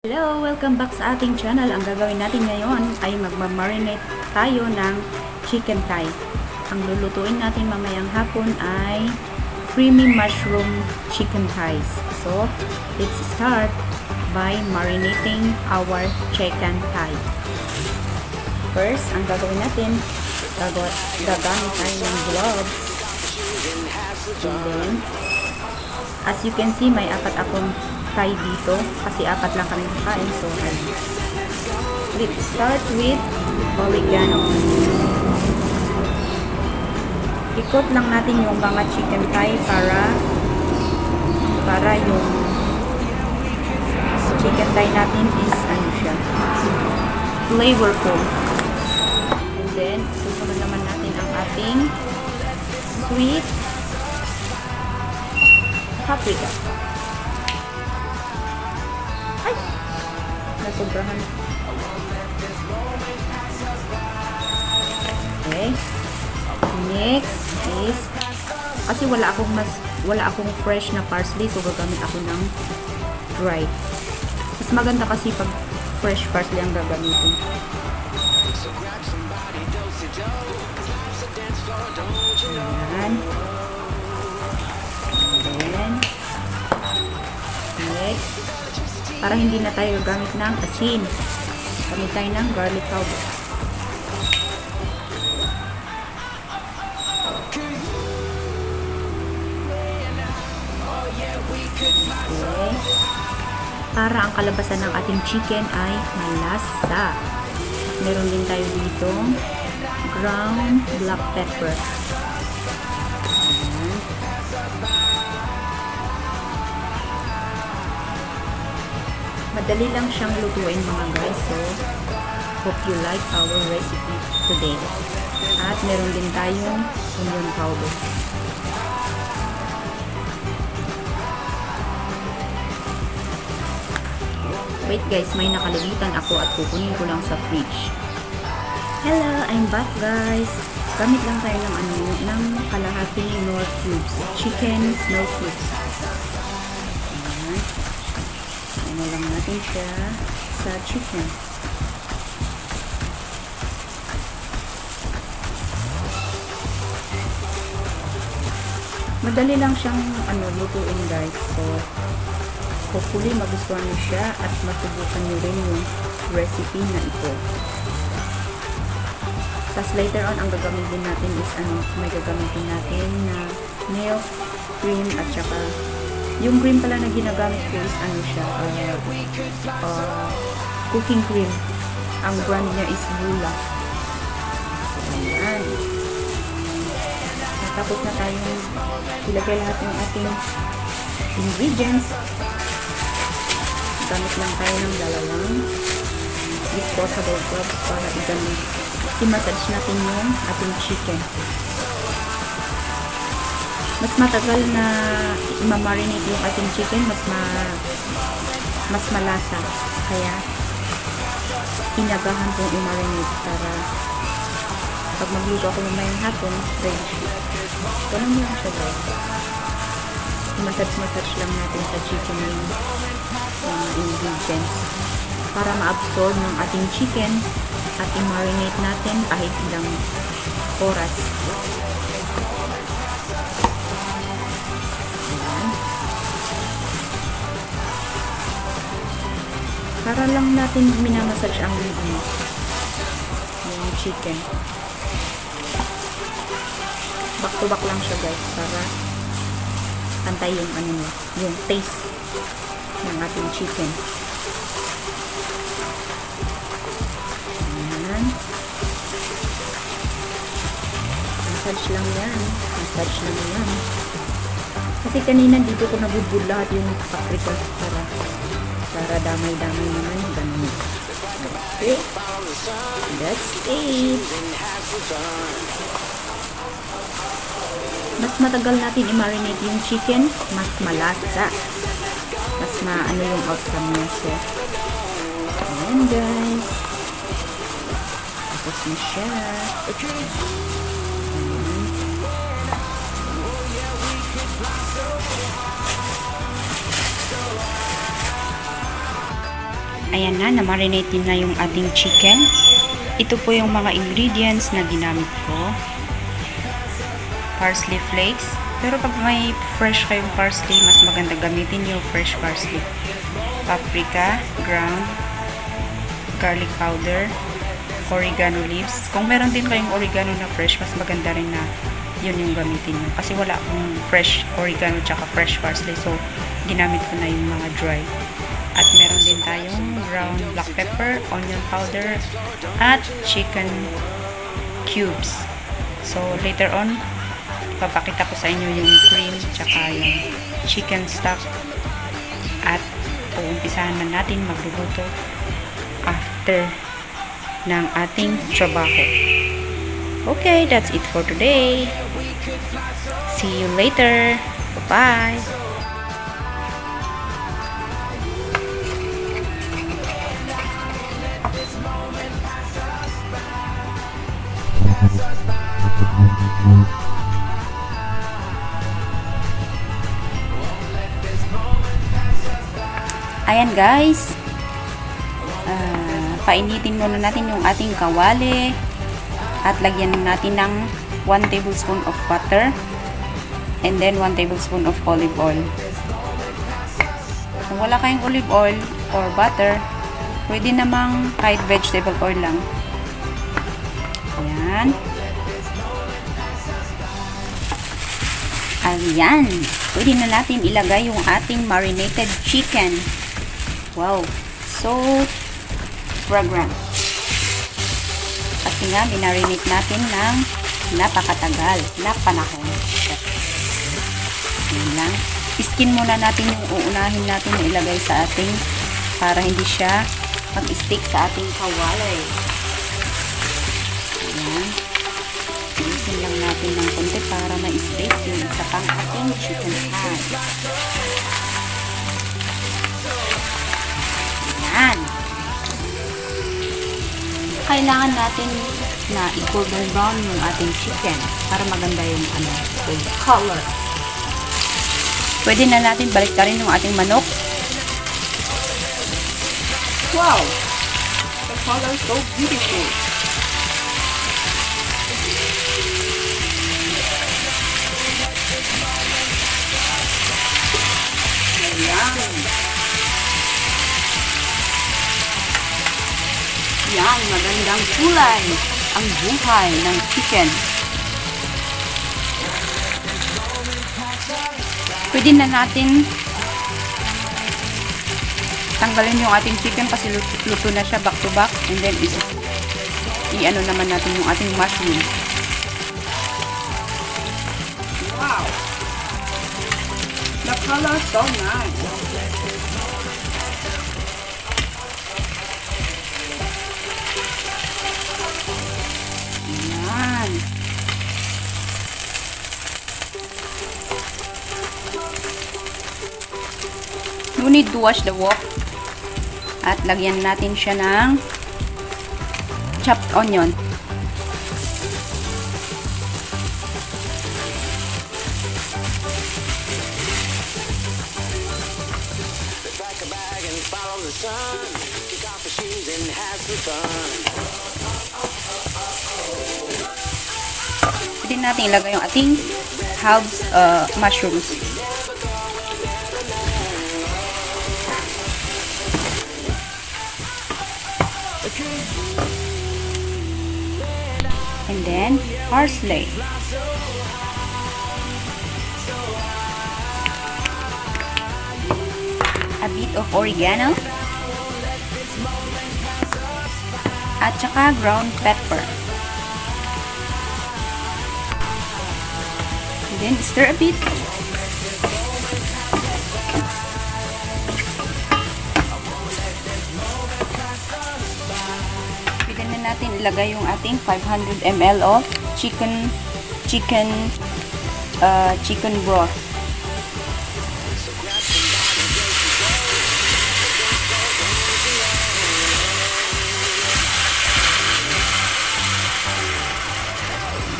Hello! Welcome back sa ating channel. Ang gagawin natin ngayon ay magmamarinate tayo ng chicken thigh. Ang lulutuin natin mamayang hapon ay creamy mushroom chicken thighs. So, let's start by marinating our chicken thigh. First, ang gagawin natin, gagamit tayo ng gloves. And then, as you can see, may apat akong thigh dito kasi apat lang kami kakain. So, let's start with oregano. Ikot lang natin yung mga chicken thigh para yung chicken thigh natin is flavorful. And then, susunod naman natin ang ating sweet paprika. Ay! Nasobrahan. Okay. Next is kasi wala akong fresh na parsley, so gagamit ako ng dry. Mas maganda kasi pag fresh parsley ang gagamitin. Ayan. Then, next, para hindi na tayo gamit ng asin, gamit tayo ng garlic powder. Okay. Para ang kalabasan ng ating chicken ay malasa. Meron din tayo dito ground black pepper. Madali lang siyang lutuin mga guys. So, hope you like our recipe today. At meron din tayong onion powder. Wait guys, may nakalimutan ako at kukunin ko lang sa fridge. Hello, I'm back guys. Gamit lang tayo ng kalahating knorr cubes. Chicken knorr cubes. Ano lang natin siya sa chicken. Madali lang siyang lutuin guys. So, hopefully magustuhan niyo siya at masubukan niyo rin yung recipe na ito. Tapos later on, ang gagamitin natin is may gagamitin natin na milk, cream, at saka yung cream pala na ginagamit ko is cooking cream. Ang brand niya is Bula. Ayan. Natapos na tayong ilagay lahat ng ating ingredients. Gamit lang tayo ng dalawang disposable gloves para i-massage natin yung ating chicken. Mas matagal na i-marinate yung ating chicken, mas malasa. Kaya, inagahan kong i-marinate para pag magluto ako mamayang hapon, ready. Ganun lang siya guys. I-massage lang natin sa chicken yung ingredients para ma-absorb ng ating chicken at i-marinate natin kahit ilang oras. Para lang natin minamassage ang yung chicken. Back to back lang siya guys para pantay yung yung taste ng ating chicken. Ayan. Massage lang yan. Massage lang yan. Kasi kanina dito ko nabudbud lahat yung paprika para damay-damay naman ganun. Okay. That's it. Mas matagal natin i-marinate yung chicken, mas malasa. Mas yung outcome niya. So, ayan guys. Tapos na siya. Ayan na, na-marinate din na yung ating chicken. Ito po yung mga ingredients na ginamit ko. Parsley flakes. Pero pag may fresh kayong parsley, mas maganda gamitin yung fresh parsley. Paprika, ground, garlic powder, oregano leaves. Kung meron din kayong oregano na fresh, mas maganda rin na yun yung gamitin nyo. Kasi wala akong fresh oregano tsaka fresh parsley. So, ginamit ko na yung mga dry. At meron din tayong ground black pepper, onion powder, at chicken cubes. So, later on, papakita ko sa inyo yung cream tsaka yung chicken stock. At uumpisahan na natin magluluto after ng ating trabaho. Okay, that's it for today. See you later. Bye-bye. Ayan guys, painitin muna natin yung ating kawali at lagyan natin ng 1 tablespoon of butter and then 1 tablespoon of olive oil. Kung wala kayong olive oil or butter, pwede namang kahit vegetable oil lang. Ayan. Ayan. Pwede na natin ilagay yung ating marinated chicken. Wow, so fragrant. Kasi nga, minarinate natin ng napakatagal na panahon. Yan lang. Iskin muna natin yung uunahin natin na ilagay sa ating para hindi siya mag-stick sa ating kawali. Ayan. Ilisin lang natin ng konti para ma-space yung isa pang ating chicken pie. Ayan. Kailangan natin na i-golden brown yung ating chicken para maganda yung color. Pwede na natin baliktarin yung ating manok. Wow! The color is so beautiful. Ayan. Yan, magandang kulay ang buhay ng chicken. Pwede na natin tanggalin yung ating chicken kasi luto na siya back to back, and then i-ano naman natin yung ating mushroom. Wow! The color is so nice. No need to wash the wok. At lagyan natin siya ng chopped onion. Pwede natin ilagay yung ating herbs, mushrooms. And then parsley. A bit of oregano. At saka ground pepper. And then stir a bit. Pwede na natin ilagay yung ating 500 ml of chicken broth.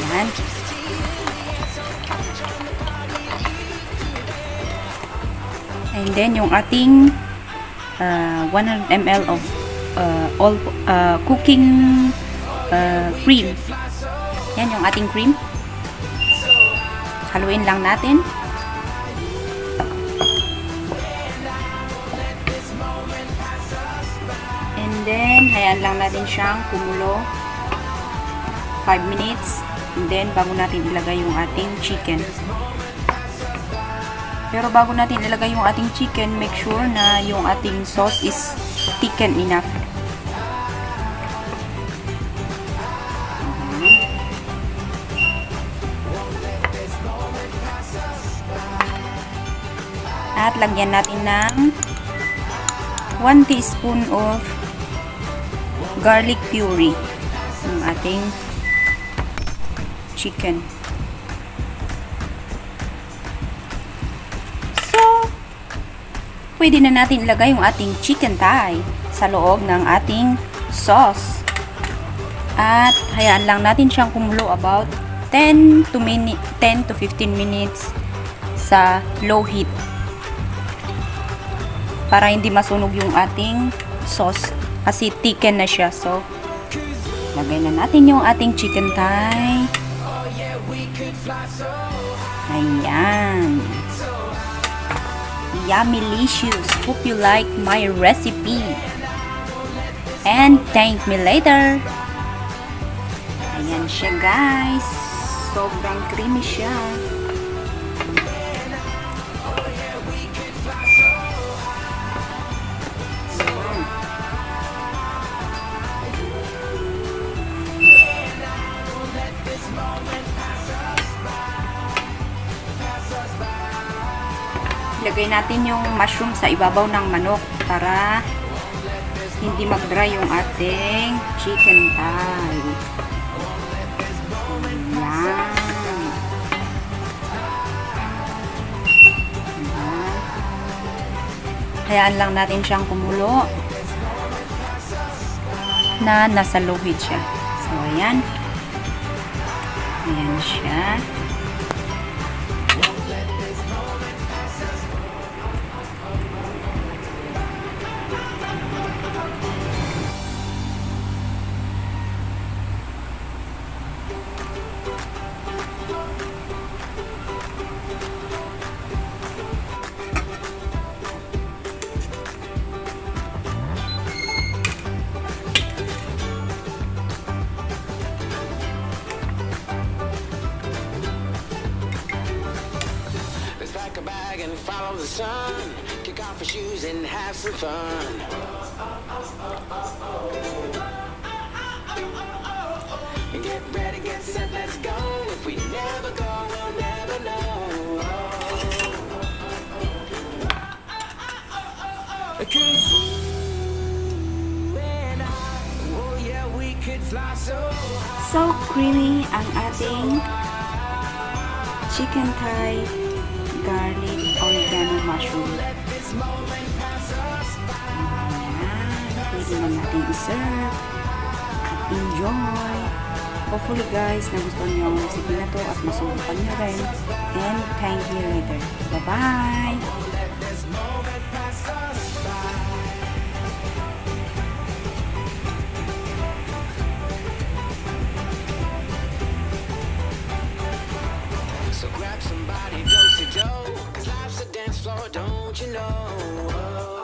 Yan. And then yung ating 100 ml of all cooking cream. Yan yung ating cream. Haluin lang natin. And then, hayaan lang natin siyang kumulo 5 minutes. And then, bago natin ilagay yung ating chicken. Pero bago natin ilagay yung ating chicken, make sure na yung ating sauce is thicken enough. At lagyan natin ng 1 teaspoon of garlic puree ng ating chicken. So, pwede na natin ilagay yung ating chicken thigh sa loob ng ating sauce. At hayaan lang natin siyang kumulo about 10 to 15 minutes sa low heat. Para hindi masunog yung ating sauce kasi thicken na siya. So, lagay na natin yung ating chicken thigh. Ayan. Yummylicious. Hope you like my recipe. And thank me later. Ayan siya, guys. Sobrang creamy siya. Ilagay natin yung mushroom sa ibabaw ng manok para hindi mag-dry yung ating chicken thigh. Ayan. Ayan. Hayaan lang natin siyang kumulo na nasa low heat siya. So, ayan. Ayan siya. A bag and follow the sun. Kick off your shoes and have some fun. Get ready, get set, let's go. If we never go, we'll never know. 'Cause you and I, oh yeah, we could fly so high. So creamy ang ating chicken thigh, garlic, oregano, mushroom. Ayan, pwede na natin i-serve at enjoy. Hopefully guys, nagustuhan niyo ang recipe na to at masubukan niyo rin. And thank you later. Bye-bye! So grab somebody, do-si-do, 'cause life's a dance floor, don't you know?